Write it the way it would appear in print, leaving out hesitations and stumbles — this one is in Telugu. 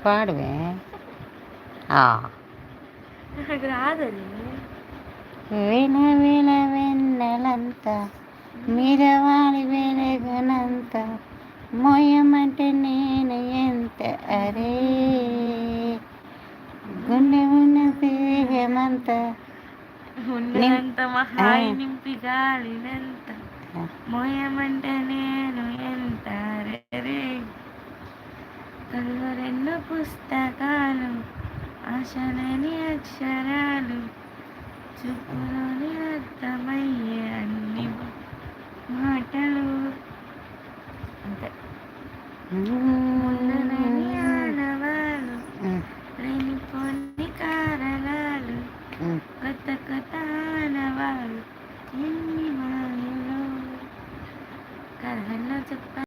పాడవే నాకు రాదు. విన విన వెన్నెలంత మిరవాడి వెలుగునంత మోయమంటే నేను ఎంత అరే గుండె ఉన్న దేహమంత ఉన్నదంత మహాయి నింపి గాలినంత మోయమంటే నేను ఎంత రే కలువరెన్నో పుస్తకాలు ఆశలని అక్షరాలు చూపులోని అర్థమయ్యే అన్ని మాటలు అంతే.